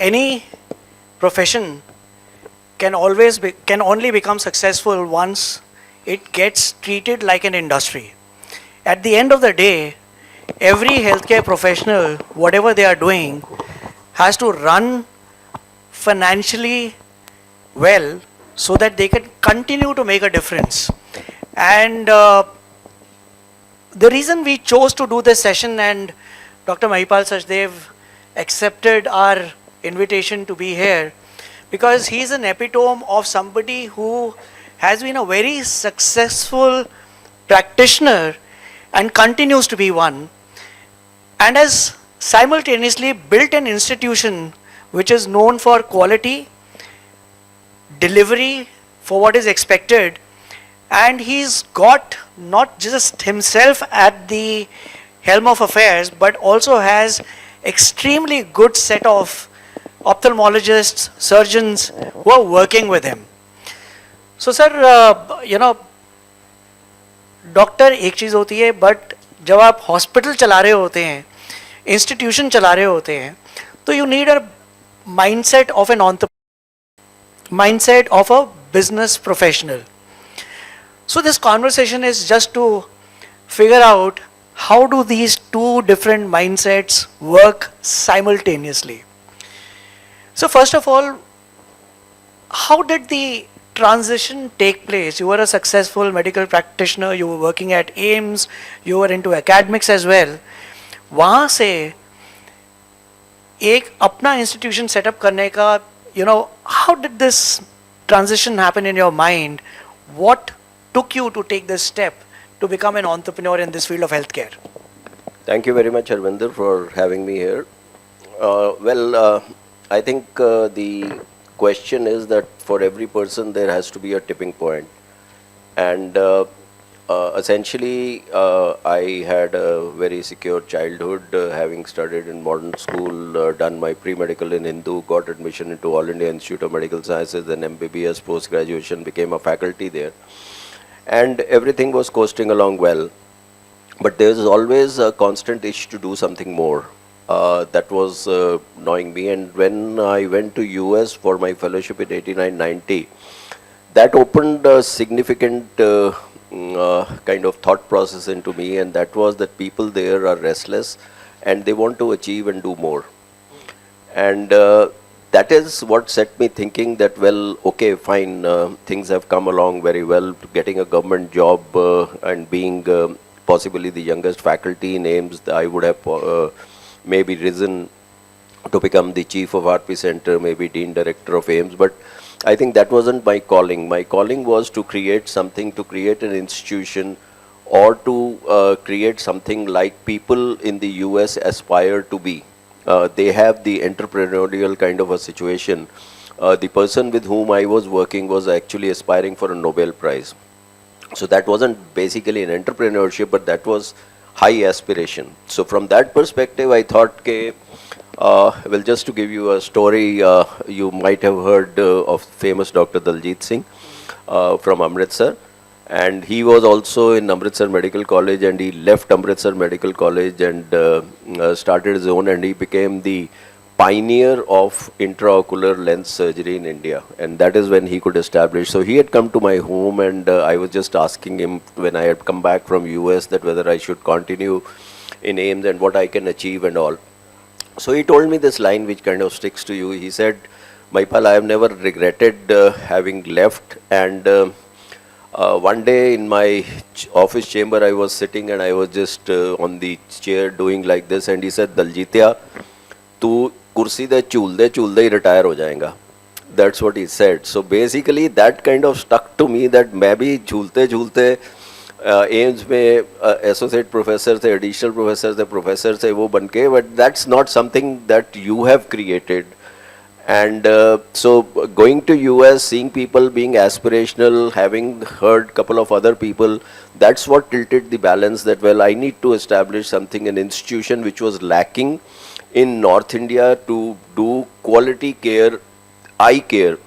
any profession can only become successful once it gets treated like an industry. At the end of the day, every healthcare professional, whatever they are doing, has to run financially well so that they can continue to make a difference. And the reason we chose to do this session, and Dr. Mahipal Sachdev accepted our invitation to be here, because he's an epitome of somebody who has been a very successful practitioner and continues to be one, and has simultaneously built an institution which is known for quality, delivery for what is expected, and he's got not just himself at the helm of affairs, but also has extremely good set of ophthalmologists, surgeons who are working with him. So sir, doctor एक चीज़ होती है, but जब आप hospital चला रहे होते हैं, institution चला रहे होते हैं, तो you need a mindset of an entrepreneur, mindset of a business professional. So this conversation is just to figure out how do these two different mindsets work simultaneously. So first of all, how did the transition take place? You were a successful medical practitioner, you were working at AIIMS, you were into academics as well. वहाँ से एक अपना institution set up करने का, how did this transition happen in your mind? What took you to take this step to become an entrepreneur in this field of healthcare? Thank you very much, Harvinder, for having me here. I think the question is that for every person there has to be a tipping point. And essentially, I had a very secure childhood, having studied in modern school, done my pre-medical in Hindu, got admission into All India Institute of Medical Sciences, then MBBS post-graduation, became a faculty there. And everything was coasting along well, but there is always a constant itch to do something more. That was gnawing me, and when I went to US for my fellowship in 89-90, that opened a significant kind of thought process into me, and that was that people there are restless and they want to achieve and do more. And that is what set me thinking that, well, okay, fine, things have come along very well. Getting a government job and being possibly the youngest faculty in AIIMS, I would have maybe risen to become the chief of RP Center, maybe dean director of AIIMS. But I think that wasn't my calling. My calling was to create something, to create an institution, or to create something like people in the US aspire to be. They have the entrepreneurial kind of a situation. The person with whom I was working was actually aspiring for a Nobel Prize. So that wasn't basically an entrepreneurship, but that was high aspiration. So from that perspective, I thought, okay, well, just to give you a story, you might have heard of famous Dr. Daljit Singh from Amritsar. And he was also in Amritsar Medical College, and he left Amritsar Medical College and started his own, and he became the pioneer of intraocular lens surgery in India. And that is when he could establish. So he had come to my home, and I was just asking him when I had come back from US that whether I should continue in AIIMS and what I can achieve and all. So he told me this line which kind of sticks to you. He said, Mahipal, I have never regretted having left, and one day in my office chamber, I was sitting and I was just on the chair doing like this, and he said, Daljitya, tu kursi de chulde hi retire ho jayega. That's what he said. So basically that kind of stuck to me, that मैं भी झूलते झूलते AIIMS में associate professor थे, additional professor थे, professor थे, वो बन के, but that's not something that you have created. And so going to US, seeing people being aspirational, having heard couple of other people, that's what tilted the balance that, well, I need to establish something, an institution which was lacking in North India to do quality care, eye care,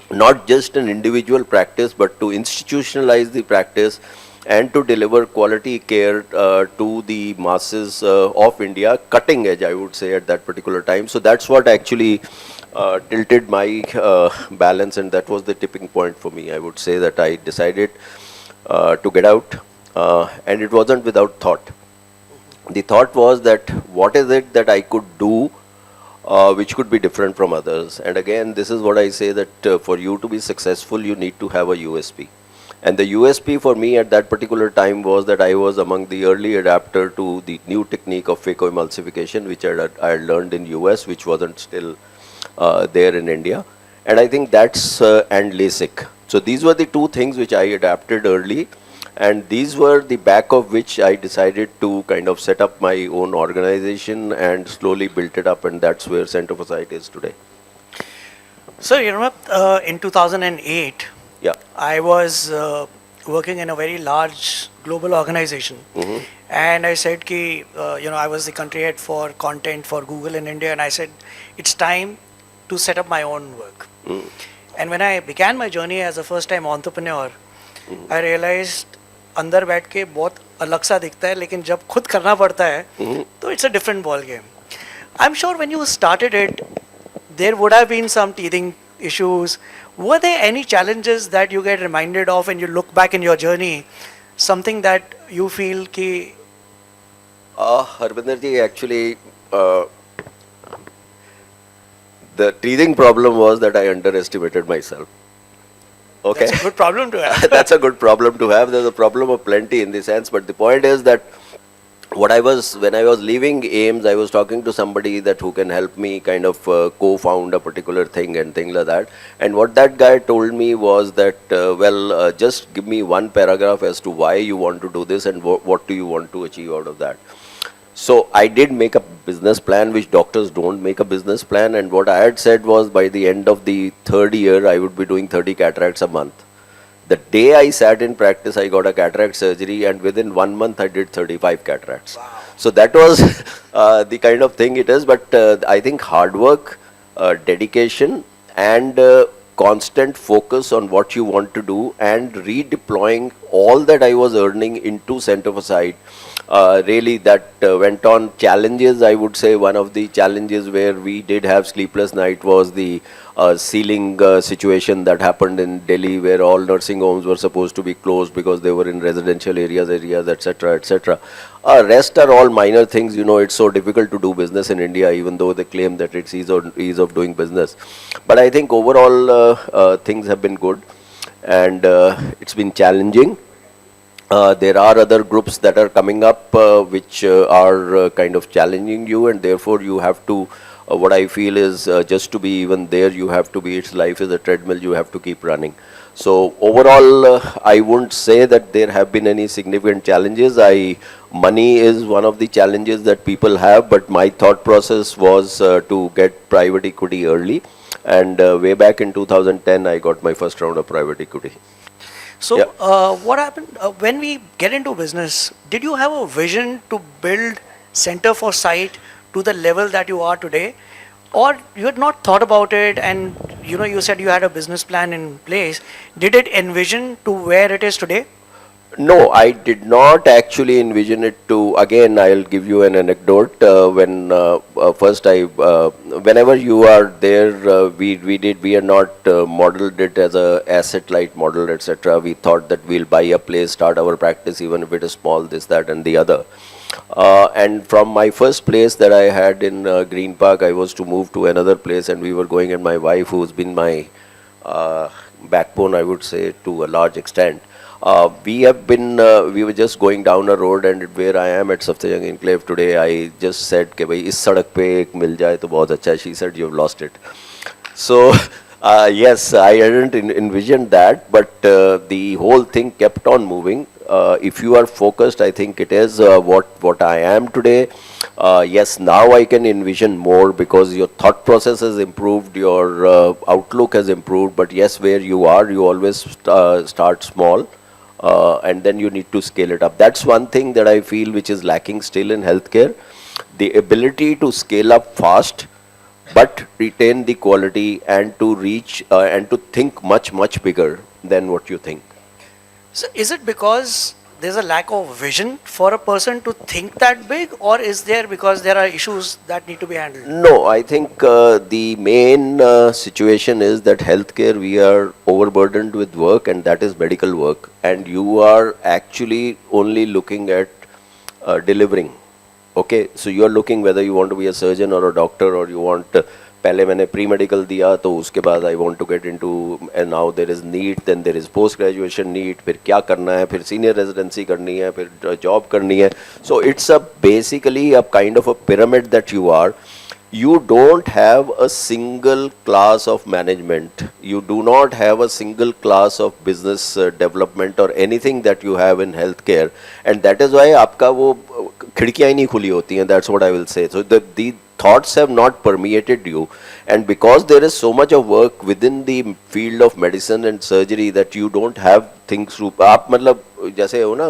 not just an individual practice, but to institutionalize the practice and to deliver quality care to the masses of India, cutting edge, I would say, at that particular time. So that's what actually tilted my balance, and that was the tipping point for me. I would say that I decided to get out, and it wasn't without thought. The thought was that what is it that I could do which could be different from others. And again, this is what I say, that for you to be successful, you need to have a USP. And the USP for me at that particular time was that I was among the early adapter to the new technique of phacoemulsification, which I had learned in US, which wasn't still there in India. And I think that's, and LASIK. So these were the two things which I adapted early. And these were the back of which I decided to kind of set up my own organization and slowly built it up. And that's where Center for Sight is today. So, you know, in 2008, Yeah. I was working in a very large global organization. And I said, ki, you know, I was the country head for content for Google in India. And I said, it's time to set up my own work. And when I began my journey as a first time entrepreneur, I realized अंदर बैठ के बहुत अलग सा दिखता है, लेकिन जब खुद करना पड़ता है तो it's a different ball game. I'm sure when you started it, there would have been some teething issues. Were there any challenges that you get reminded of when you look back in your journey? Something that you feel कि Harbinder ji, actually, the teething problem was that I underestimated myself. Okay. that's a good problem to have. That's a good problem to have. There's a problem of plenty in the sense, but the point is that when I was leaving AIIMS, I was talking to somebody that who can help me kind of co-found a particular thing and things like that. And what that guy told me was that, just give me one paragraph as to why you want to do this and what do you want to achieve out of that. So I did make a business plan, which doctors don't make a business plan. And what I had said was by the end of the third year, I would be doing 30 cataracts a month. The day I sat in practice, I got a cataract surgery, and within 1 month, I did 35 cataracts. Wow. So that was the kind of thing it is. But I think hard work, dedication, and constant focus on what you want to do, and redeploying all that I was earning into Center for Sight. Really, that went on. Challenges, I would say one of the challenges where we did have sleepless night was the ceiling situation that happened in Delhi, where all nursing homes were supposed to be closed because they were in residential areas, etc., etc. Rest are all minor things. You know, it's so difficult to do business in India, even though they claim that it's ease of doing business. But I think overall things have been good, and it's been challenging. There are other groups that are coming up which are kind of challenging you, and therefore you have to, what I feel is just to be even there, you have to be, its life is a treadmill, you have to keep running. So overall, I wouldn't say that there have been any significant challenges. Money is one of the challenges that people have, but my thought process was to get private equity early. And way back in 2010, I got my first round of private equity. So, Yeah. what happened when we get into business? Did you have a vision to build Center for Sight to the level that you are today, or you had not thought about it? And you know, you said you had a business plan in place. Did it envision to where it is today? No, I did not actually envision it to. Again, I'll give you an anecdote. Whenever you are there, we are not modeled it as a asset light model, etc. We thought that we'll buy a place, start our practice, even if it is small, this, that, and the other. And from my first place that I had in Green Park, I was to move to another place, and we were going, and my wife, who's been my backbone, I would say, to a large extent. We were just going down a road, and where I am at Safdarjung Enclave today, I just said, "Ke bhai, is sadak pe ek mil jaye to bahut acha." She said, "You've lost it." So, yes, I hadn't envisioned that, but the whole thing kept on moving. If you are focused, I think it is what I am today. Yes, now I can envision more because your thought process has improved, your outlook has improved. But yes, where you are, you always start small. And then you need to scale it up. That's one thing that I feel which is lacking still in healthcare. The ability to scale up fast, but retain the quality, and to reach and to think much, much bigger than what you think. So, is it because there's a lack of vision for a person to think that big, or is there because there are issues that need to be handled? No, I think the main situation is that healthcare, we are overburdened with work, and that is medical work, and you are actually only looking at delivering. Okay, so you are looking whether you want to be a surgeon or a doctor, or you want पहले मैंने pre medical दिया तो उसके बाद I want to get into, and now there is NEET, then there is post graduation NEET, फिर क्या करना है, फिर सीनियर रेजिडेंसी करनी है, फिर जॉब करनी है. So it's a basically a kind of a pyramid that you are. You don't have a single class of management. You do not have a single class of business development or anything that you have in healthcare, and that is why आपका वो खिड़कियाँ ही नहीं खुली होती हैं. That's what I will say. So the thoughts have not permeated you, and because there is so much of work within the field of medicine and surgery that you don't have things to. आप मतलब जैसे हो ना,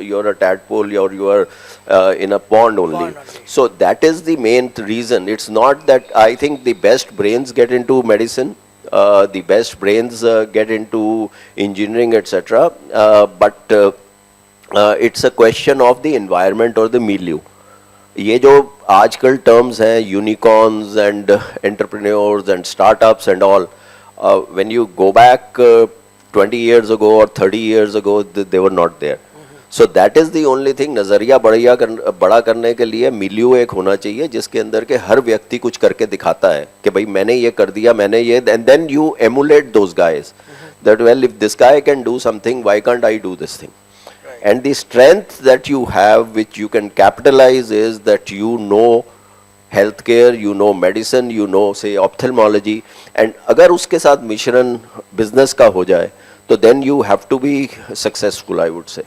you are a tadpole or you are in a pond only. So that is the main reason. It's not that I think the best brains get into medicine, the best brains get into engineering, etc. But it's a question of the environment or the milieu. ये जो आजकल terms हैं, unicorns and entrepreneurs and startups and all, when you go back 20 years ago or 30 years ago, they were not there. So that is the only thing. नज़रिया बड़ा करने के लिए मिलियो एक होना चाहिए जिसके अंदर के हर व्यक्ति कुछ करके दिखाता है कि भाई मैंने ये कर दिया, मैंने ये, and then you emulate those guys. That well, if this guy can do something, why can't I do this thing? And the strength that you have, which you can capitalize, is that you know healthcare, you know medicine, you know say ophthalmology, and अगर उसके साथ मिश्रण business का हो जाए, तो then you have to be successful, I would say.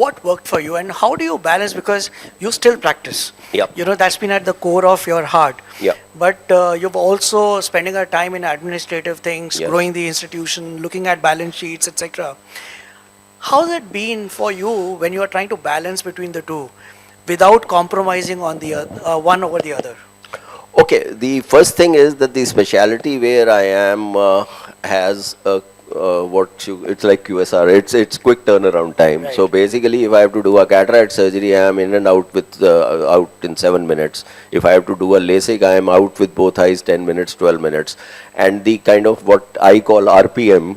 What worked for you, and how do you balance, because you still practice? Yeah. You know, that's been at the core of your heart. Yeah. But you've also spending a time in administrative things, Yes. growing the institution, looking at balance sheets, etc. How's it been for you when you are trying to balance between the two without compromising on the one over the other? Okay, the first thing is that the specialty where I am has a it's like QSR. It's quick turnaround time. Right. So basically, if I have to do a cataract surgery, I am in and out with out in 7 minutes. If I have to do a LASIK, I am out with both eyes 10 minutes, 12 minutes, and the kind of what I call RPM.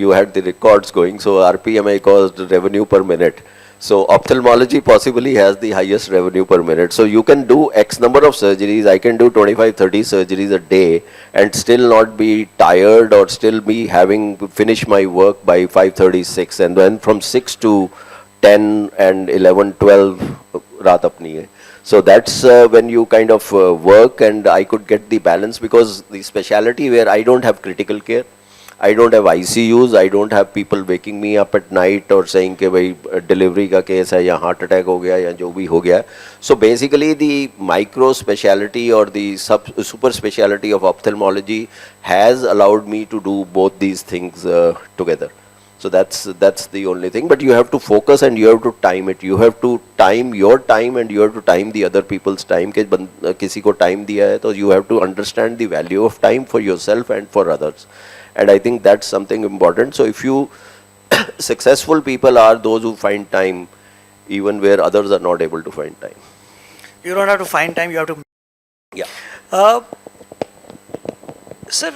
You had the records going, so RPM I caused revenue per minute. So ophthalmology possibly has the highest revenue per minute. So you can do X number of surgeries. I can do 25, 30 surgeries a day and still not be tired, or still be having finish my work by 5:36, and then from 6 to 10 and 11, 12 raat apni hai. So that's when you kind of work, and I could get the balance, because the specialty where I don't have critical care, I don't have ICUs, I don't have people waking me up at night or saying कि भाई delivery का case है या heart attack हो गया या जो भी हो गया. So basically the micro speciality or the super speciality of ophthalmology has allowed me to do both these things together. So that's the only thing. But you have to focus and you have to time it. You have to time your time and you have to time the other people's time. कि किसी को time दिया है तो you have to understand the value of time for yourself and for others. And I think that's something important. So if you successful people are those who find time even where others are not able to find time. You don't have to find time, you have to. Yeah. Sir,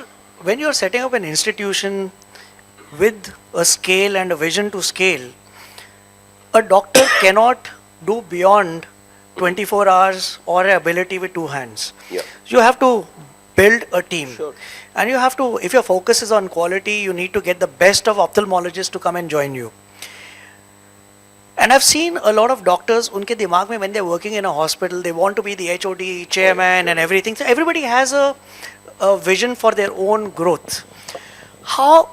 when you're setting up an institution with a scale and a vision to scale, a doctor cannot do beyond 24 hours or ability with two hands. Yeah. You have to build a team. Sure. And you have to, if your focus is on quality, you need to get the best of ophthalmologists to come and join you. And I've seen a lot of doctors, unke dimag mein, when they're working in a hospital, they want to be the HOD, chairman and everything. So everybody has a vision for their own growth. How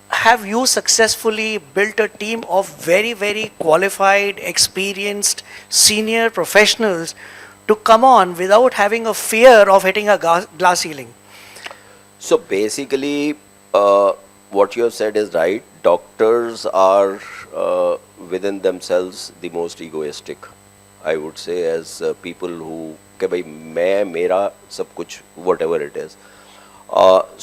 have you successfully built a team of very, very qualified, experienced, senior professionals to come on without having a fear of hitting a glass ceiling? So basically, what you have said is right. Doctors are within themselves the most egoistic, I would say, as people who कि भाई मैं मेरा सब कुछ whatever it is.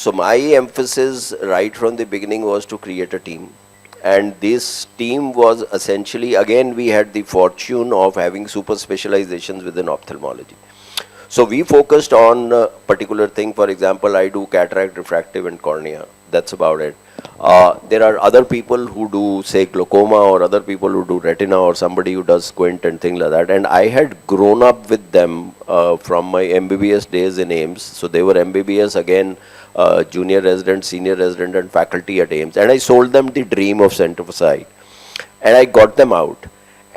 So my emphasis right from the beginning was to create a team, and this team was essentially, again, we had the fortune of having super specializations within ophthalmology. So we focused on a particular thing. For example, I do cataract, refractive, and cornea. That's about it. There are other people who do, say, glaucoma, or other people who do retina, or somebody who does squint and things like that. And I had grown up with them from my MBBS days in AIMS. So they were MBBS, again, junior resident, senior resident, and faculty at AIMS. And I sold them the dream of Center for Sight. And I got them out.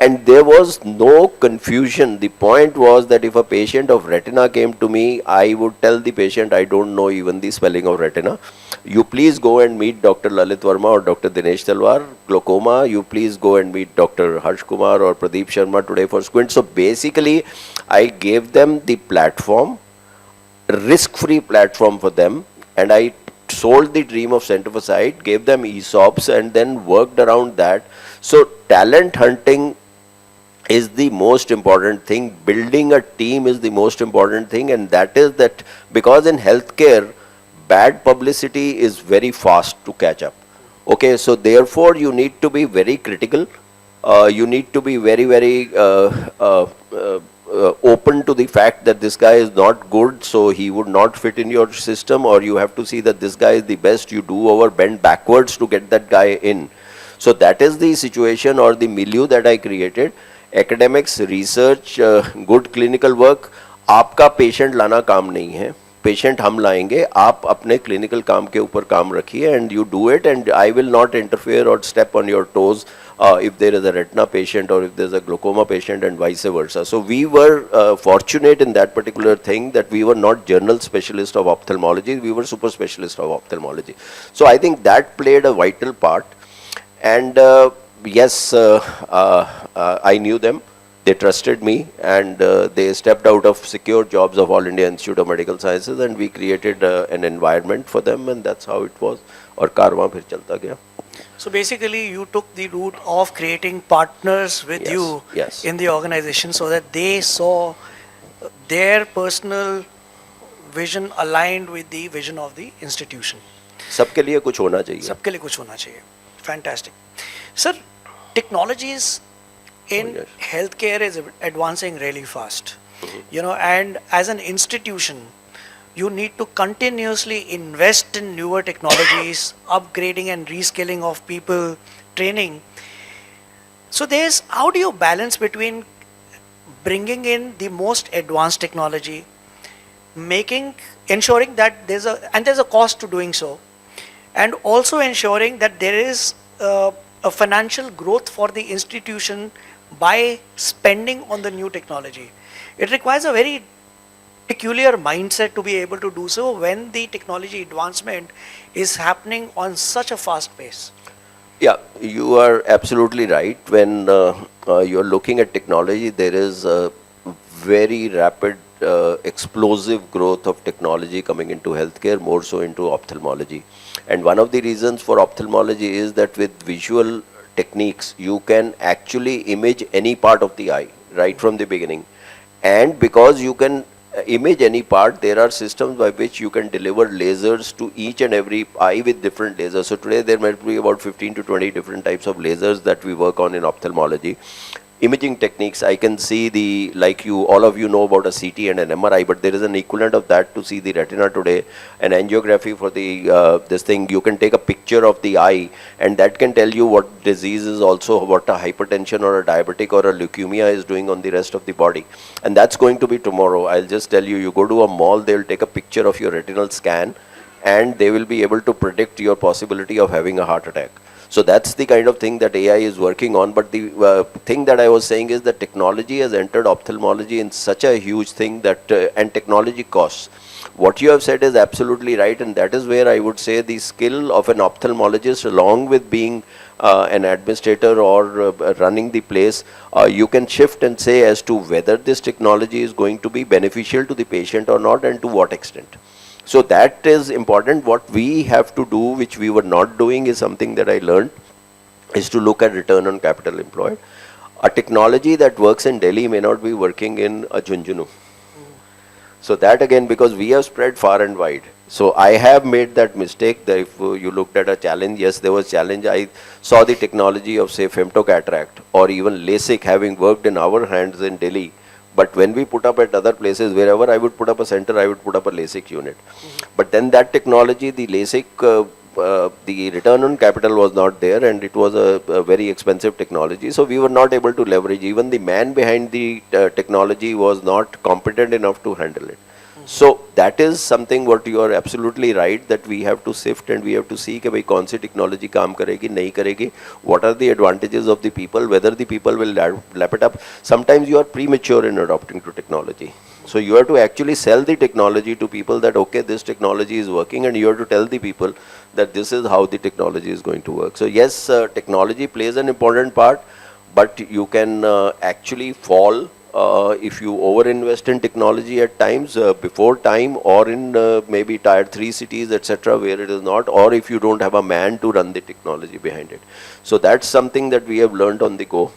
And there was no confusion. The point was that if a patient of retina came to me, I would tell the patient, I don't know even the spelling of retina. You please go and meet Dr. Lalit Verma or Dr. Dinesh Talwar. Glaucoma, you please go and meet Dr. Harsh Kumar or Pradeep Sharma today for squint. So basically, I gave them the platform, risk-free platform for them, and I sold the dream of Center for Sight, gave them ESOPs, and then worked around that. So talent hunting is the most important thing. Building a team is the most important thing, and that is that because in healthcare, bad publicity is very fast to catch up. Okay, so therefore you need to be very critical. You need to be very, very open to the fact that this guy is not good, so he would not fit in your system, or you have to see that this guy is the best. You do over bend backwards to get that guy in. So that is the situation or the milieu that I created. Academics, research, good clinical work. आपका patient लाना काम नहीं है, patient हम लाएंगे, आप अपने clinical काम के ऊपर काम रखिए, and you do it, and I will not interfere or step on your toes if there is a retina patient or if there is a glaucoma patient, and vice versa. So we were fortunate in that particular thing that we were not general specialist of ophthalmology, we were super specialist of ophthalmology. So I think that played a vital part. And yes, I knew them, they trusted me, and they stepped out of secure jobs of All India Institute of Medical Sciences, and we created an environment for them, and that's how it was. और कारवां फिर चलता गया. So basically, you took the route of creating partners with Yes, you yes. in the organization so that they saw their personal vision aligned with the vision of the institution. सबके लिए कुछ होना चाहिए. सबके लिए कुछ होना चाहिए. Fantastic. Sir, technologies in yes. healthcare is advancing really fast. You know, and as an institution, you need to continuously invest in newer technologies, upgrading and reskilling of people, training. So there's, how do you balance between bringing in the most advanced technology, ensuring that there's a cost to doing so, and also ensuring that there is a financial growth for the institution by spending on the new technology. It requires a very peculiar mindset to be able to do so when the technology advancement is happening on such a fast pace. Yeah, you are absolutely right. When you're looking at technology, there is a very rapid, explosive growth of technology coming into healthcare, more so into ophthalmology. And one of the reasons for ophthalmology is that with visual techniques, you can actually image any part of the eye right from the beginning. And because you can image any part, there are systems by which you can deliver lasers to each and every eye with different lasers. So today there might be about 15 to 20 different types of lasers that we work on in ophthalmology. Imaging techniques, I can see like all of you know about a CT and an MRI, but there is an equivalent of that to see the retina today. An angiography for this thing, you can take a picture of the eye, and that can tell you what disease is also, what a hypertension or a diabetic or a leukemia is doing on the rest of the body. And that's going to be tomorrow. I'll just tell you, you go to a mall, they'll take a picture of your retinal scan, and they will be able to predict your possibility of having a heart attack. So that's the kind of thing that AI is working on. But the thing that I was saying is that technology has entered ophthalmology in such a huge thing that, and technology costs. What you have said is absolutely right, and that is where I would say the skill of an ophthalmologist, along with being an administrator or running the place, you can shift and say as to whether this technology is going to be beneficial to the patient or not, and to what extent. So that is important. What we have to do, which we were not doing, is something that I learned, is to look at return on capital employed. A technology that works in Delhi may not be working in Junjunu. So that again, because we have spread far and wide. So I have made that mistake that if you looked at a challenge, yes, there was challenge. I saw the technology of say femtocataract or even LASIK having worked in our hands in Delhi. But when we put up at other places, wherever I would put up a center, I would put up a LASIK unit. But then that technology, the LASIK, the return on capital was not there, and it was a very expensive technology. So we were not able to leverage. Even the man behind the technology was not competent enough to handle it. So that is something what you are absolutely right, that we have to sift and we have to see कि भाई कौन सी technology काम करेगी नहीं करेगी. What are the advantages of the people? Whether the people will lap it up. Sometimes you are premature in adopting to technology. So you have to actually sell the technology to people that okay, this technology is working, and you have to tell the people that this is how the technology is going to work. So yes, technology plays an important part, but you can actually fall if you over-invest in technology at times before time, or in maybe tier 3 cities, etc., where it is not, or if you don't have a man to run the technology behind it. So that's something that we have learned on the go.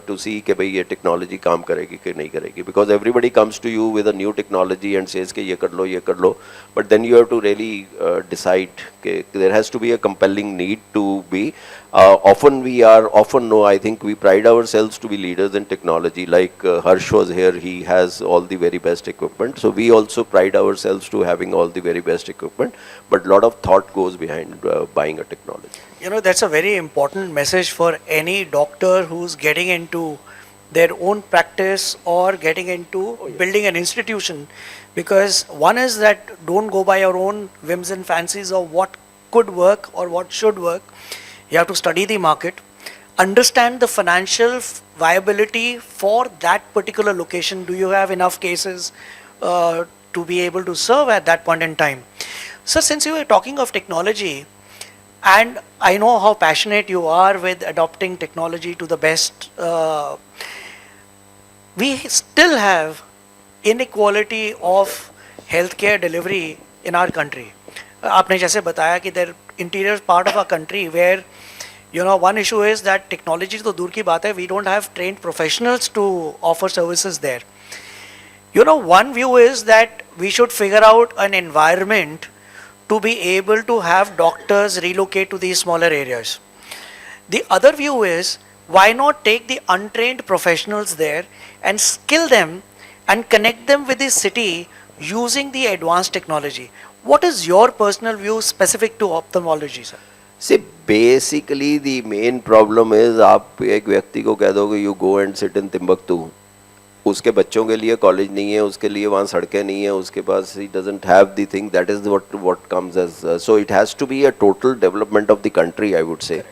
To see कि भाई ये technology काम करेगी कि नहीं करेगी, because everybody comes to you with a new technology and says कि ये कर लो, but then you have to really decide कि there has to be a compelling need to be. I think we pride ourselves to be leaders in technology. Like Harsh was here, he has all the very best equipment. So we also pride ourselves to having all the very best equipment, but a lot of thought goes behind buying a technology. You know, that's a very important message for any doctor who's getting into their own practice or getting into building an institution. Because one is that don't go by your own whims and fancies of what could work or what should work. You have to study the market, understand the financial viability for that particular location. Do you have enough cases to be able to serve at that point in time? So since you were talking of technology, and I know how passionate you are with adopting technology to the best, we still have inequality of healthcare delivery in our country. आपने जैसे बताया कि there interior part of our country where one issue is that technology तो दूर की बात है, we don't have trained professionals to offer services there. One view is that we should figure out an environment to be able to have doctors relocate to these smaller areas. The other view is, why not take the untrained professionals there and skill them and connect them with the city using the advanced technology? What is your personal view specific to ophthalmology, sir? See, basically the main problem is आप एक व्यक्ति को कह दोगे you go and sit in Timbuktu, उसके बच्चों के लिए कॉलेज नहीं है, उसके लिए वहाँ सड़कें नहीं है, उसके पास he doesn't have the thing. That is what comes as so it has to be a total development of the country, I would say.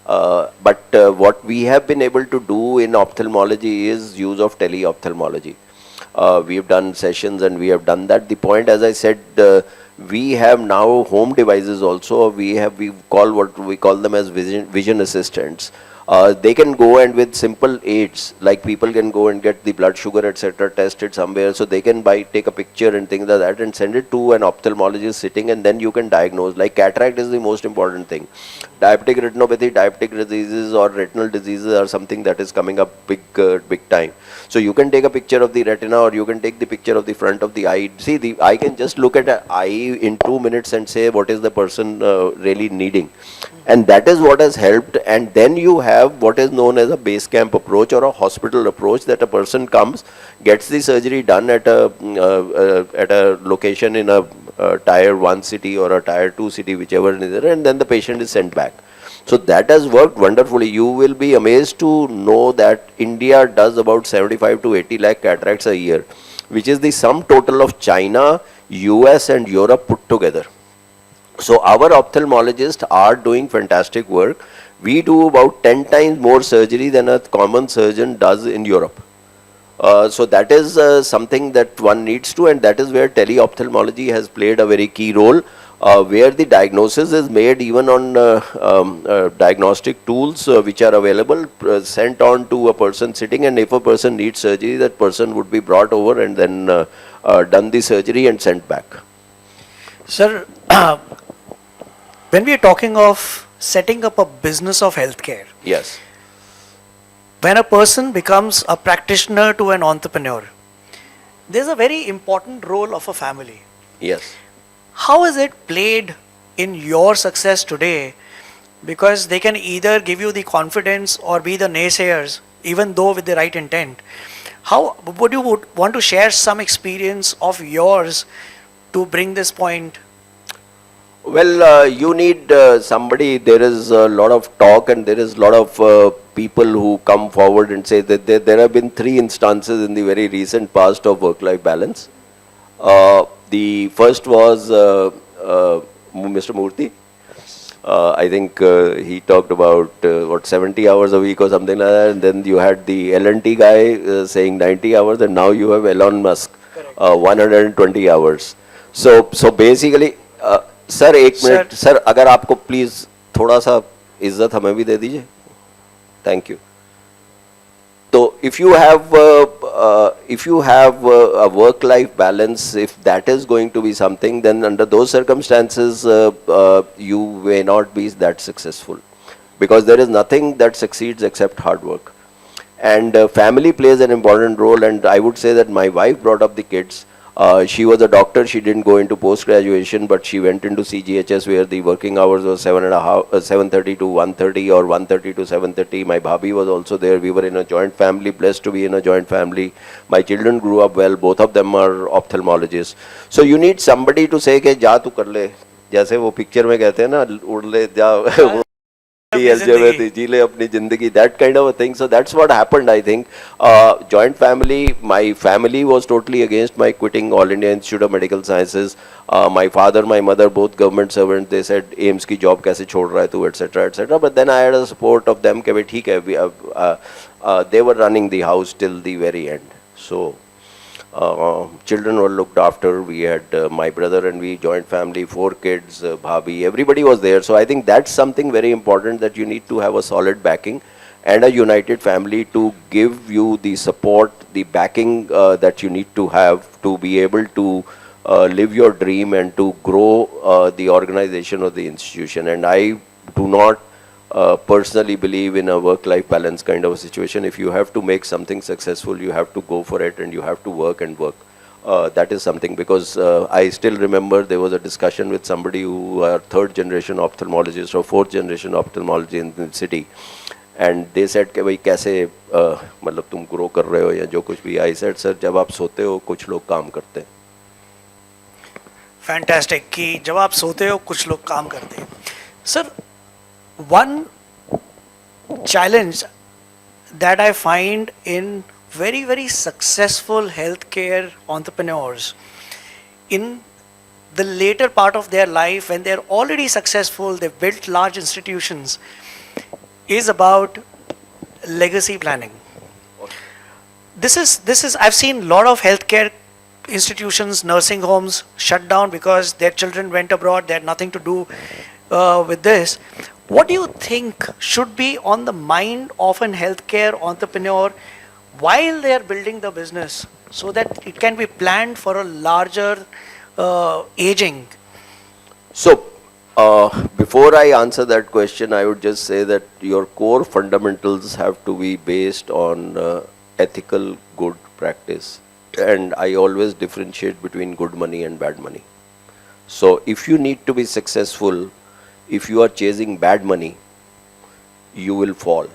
But what we have been able to do in ophthalmology is use of tele-ophthalmology. We have done sessions and we have done that. The point, as I said, we have now home devices also. We call them as vision assistants. They can go and with simple aids, like people can go and get the blood sugar, etc., test it somewhere. So they can take a picture and things like that and send it to an ophthalmologist sitting, and then you can diagnose. Like cataract is the most important thing. Diabetic retinopathy, diabetic diseases or retinal diseases are something that is coming up big time. So you can take a picture of the retina, or you can take the picture of the front of the eye. See, the eye can just look at an eye in 2 minutes and say what is the person really needing. And that is what has helped. And then you have what is known as a base camp approach or a hospital approach, that a person comes, gets the surgery done at a location in a tier 1 city or a tier 2 city, whichever it is, and then the patient is sent back. So that has worked wonderfully. You will be amazed to know that India does about 75 to 80 lakh cataracts a year, which is the sum total of China, US and Europe put together. So our ophthalmologists are doing fantastic work. We do about 10 times more surgery than a common surgeon does in Europe. So that is something that one needs to, and that is where tele-ophthalmology has played a very key role, where the diagnosis is made even on diagnostic tools which are available, sent on to a person sitting, and if a person needs surgery, that person would be brought over and then done the surgery and sent back. Sir, when we are talking of setting up a business of healthcare, yes, when a person becomes a practitioner to an entrepreneur, there's a very important role of a family. Yes. How is it played in your success today? Because they can either give you the confidence or be the naysayers, even though with the right intent. How would want to share some experience of yours to bring this point? Well, you need somebody. There is a lot of talk, and there is a lot of people who come forward and say that there have been three instances in the very recent past of work-life balance. The first was Mr. Murthy. I think he talked about 70 hours a week or something like that, and then you had the L&T guy saying 90 hours, and now you have Elon Musk 120 hours. So basically, sir एक minute sir अगर आपको please थोड़ा सा इज्जत हमें भी दे दीजिए, thank you. So if you have a work-life balance, if that is going to be something, then under those circumstances you may not be that successful, because there is nothing that succeeds except hard work, and family plays an important role. And I would say that my wife brought up the kids. She was a doctor. She didn't go into post-graduation, but she went into CGHS, where the working hours was 7:30 to 1:30 or 1:30 to 7:30. My bhabhi was also there. We were in a joint family, blessed to be in a joint family. My children grew up well. Both of them are ophthalmologists. So you need somebody to say कि जा तू कर ले, जैसे वो picture में कहते हैं ना, उड़ ले जा जी ले अपनी जिंदगी, that kind of a thing. So that's what happened, I think. Joint family, my family was totally against my quitting All India Institute of Medical Sciences. My father, my mother, both government servants, they said AIMS की job कैसे छोड़ रहा है तू, etc etc. But then I had a support of them कि भाई ठीक है, they were running the house till the very end. So children were looked after. We had my brother and we, joint family, 4 kids, bhabhi, everybody was there. So I think that's something very important, that you need to have a solid backing and a united family to give you the support, the backing that you need to have to be able to live your dream and to grow the organization or the institution. And I do not personally believe in a work-life balance kind of a situation. If you have to make something successful, you have to go for it and you have to work and work. That is something, because I still remember there was a discussion with somebody who are 3rd generation ophthalmologist or 4th generation ophthalmology in the city, and they said कि भाई कैसे मतलब तुम grow कर रहे हो या जो कुछ भी. I said sir, जब आप सोते हो कुछ लोग काम करते हैं. Fantastic कि जब आप सोते हो कुछ लोग काम करते हैं. Sir, one challenge that I find in very, very successful healthcare entrepreneurs in the later part of their life, when they're already successful, they've built large institutions, is about legacy planning. This is I've seen a lot of healthcare institutions, nursing homes shut down because their children went abroad. They had nothing to do with this. What do you think should be on the mind of an healthcare entrepreneur while they are building the business, so that it can be planned for a larger aging? So, before I answer that question, I would just say that your core fundamentals have to be based on ethical good practice. And I always differentiate between good money and bad money. So, if you need to be successful, if you are chasing bad money, you will fall.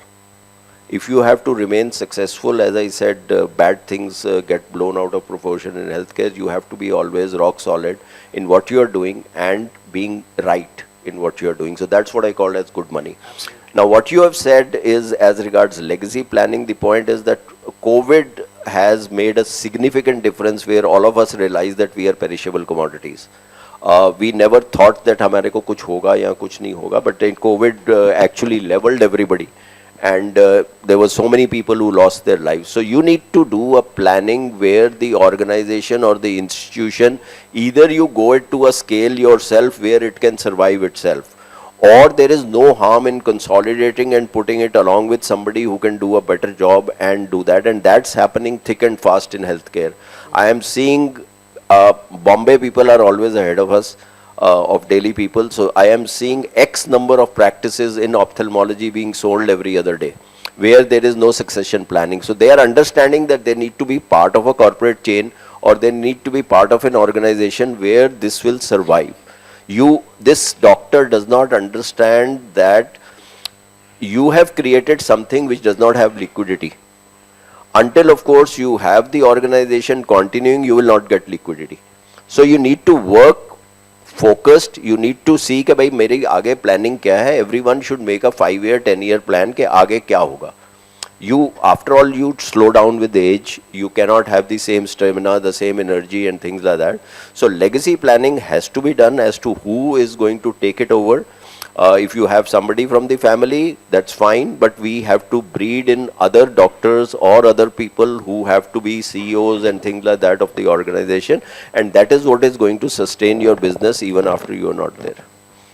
If you have to remain successful, as I said, bad things get blown out of proportion in healthcare. You have to be always rock solid in what you are doing and being right in what you are doing. So that's what I call as good money. Absolutely. Now, what you have said is, as regards legacy planning, the point is that COVID has made a significant difference where all of us realize that we are perishable commodities. We never thought that हमारे को कुछ होगा या कुछ नहीं होगा, but then COVID actually leveled everybody, and there were so many people who lost their lives. So you need to do a planning where the organization or the institution, either you go it to a scale yourself where it can survive itself, or there is no harm in consolidating and putting it along with somebody who can do a better job and do that. And that's happening thick and fast in healthcare. I am seeing Bombay people are always ahead of us, of Delhi people. So I am seeing X number of practices in ophthalmology being sold every other day, where there is no succession planning. So they are understanding that they need to be part of a corporate chain or they need to be part of an organization where this will survive. This doctor does not understand that you have created something which does not have liquidity. Until, of course, you have the organization continuing, you will not get liquidity. So you need to work focused. You need to see कि भाई मेरी आगे planning क्या है. Everyone should make a 5-year, 10-year plan कि आगे क्या होगा. After all, you slow down with age. You cannot have the same stamina, the same energy and things like that. So legacy planning has to be done as to who is going to take it over. If you have somebody from the family, that's fine, but we have to breed in other doctors or other people who have to be CEOs and things like that of the organization, and that is what is going to sustain your business even after you are not there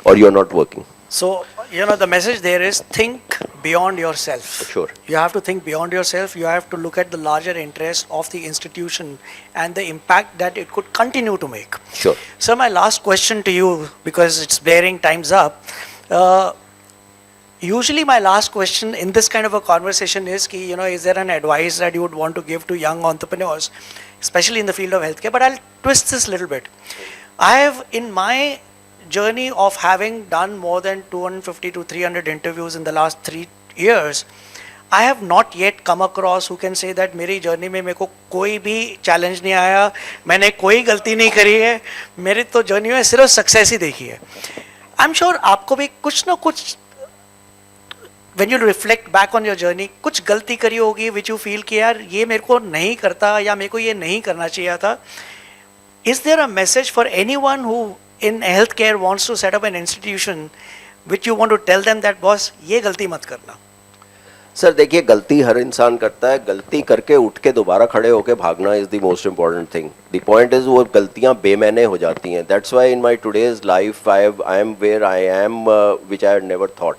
or you are not working. So, the message there is think beyond yourself. Sure. You have to think beyond yourself. You have to look at the larger interest of the institution and the impact that it could continue to make. Sure. So, my last question to you, because it's bearing time's up. Usually my last question in this kind of a conversation is ki, is there an advice that you would want to give to young entrepreneurs, especially in the field of healthcare? But I'll twist this a little bit. I have, in my journey of having done more than 250 to 300 interviews in the last 3 years, I have not yet come across who can say that मेरी journey में मेरे को कोई भी challenge नहीं आया, मैंने कोई गलती नहीं करी है, मेरी तो journey में सिर्फ success ही देखी है. I'm sure आपको भी कुछ ना कुछ, when you reflect back on your journey, कुछ गलती करी होगी which you feel कि यार ये मेरे को नहीं करता या मेरे को ये नहीं करना चाहिए था. Is there a message for anyone who in healthcare wants to set up an institution which you want to tell them that boss ये गलती मत करना? सर देखिए, गलती हर इंसान करता है. गलती करके उठ के दोबारा खड़े होके भागना is the most important thing. The point is वो गलतियां बेमैने हो जाती हैं. That's why in my today's life I am where I am which I had never thought.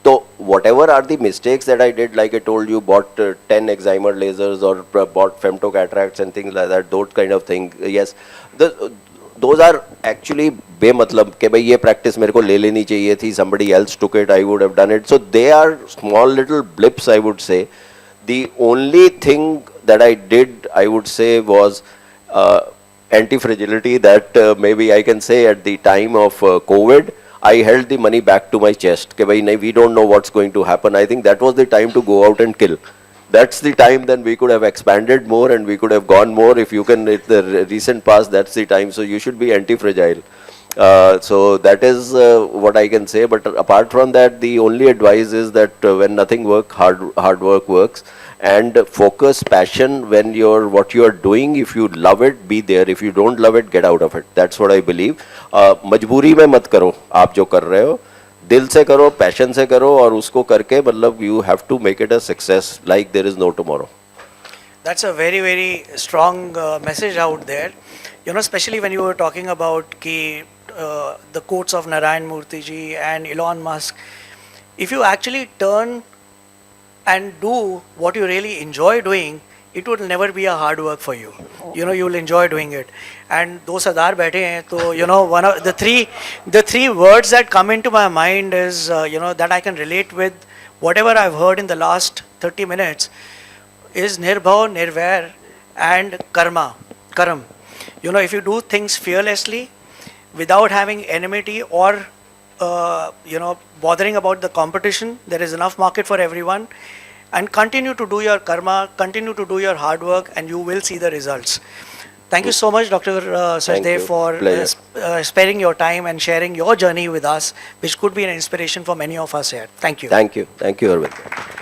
तो whatever are the mistakes that I did, like I told you, bought 10 excimer lasers or bought femto cataracts and things like that, those kind of thing. Yes, those are actually बेमतलब कि भाई ये practice मेरे को ले लेनी चाहिए थी, somebody else took it, I would have done it. So they are small little blips, I would say. The only thing that I did, I would say, was anti-fragility, that maybe I can say at the time of COVID, I held the money back to my chest. कि भाई नहीं, we don't know what's going to happen. I think that was the time to go out and kill. That's the time then we could have expanded more and we could have gone more. If you can, at the recent past, that's the time. So you should be anti-fragile. So that is what I can say. But apart from that, the only advice is that when nothing works, hard work works. And focus, passion, when what you are doing, if you love it, be there. If you don't love it, get out of it. That's what I believe. मजबूरी में मत करो आप जो कर रहे हो, दिल से करो, पैशन से करो, और उसको करके मतलब you have to make it a success like there is no tomorrow. That's a very, very strong message out there. Especially when you were talking about the quotes of Narayan Murthy ji and Elon Musk. If you actually turn and do what you really enjoy doing, it would never be a hard work for you. You will enjoy doing it. And दो सरदार बैठे हैं, तो one of the three words that come into my mind is that I can relate with whatever I've heard in the last 30 minutes is nirbhav, nirvair, and karam. If you do things fearlessly, without having enmity or bothering about the competition, there is enough market for everyone. And continue to do your karma, continue to do your hard work, and you will see the results. Thank you so much, Dr. Sachdev, for sparing your time and sharing your journey with us, which could be an inspiration for many of us here. Thank you. Thank you, Arvind.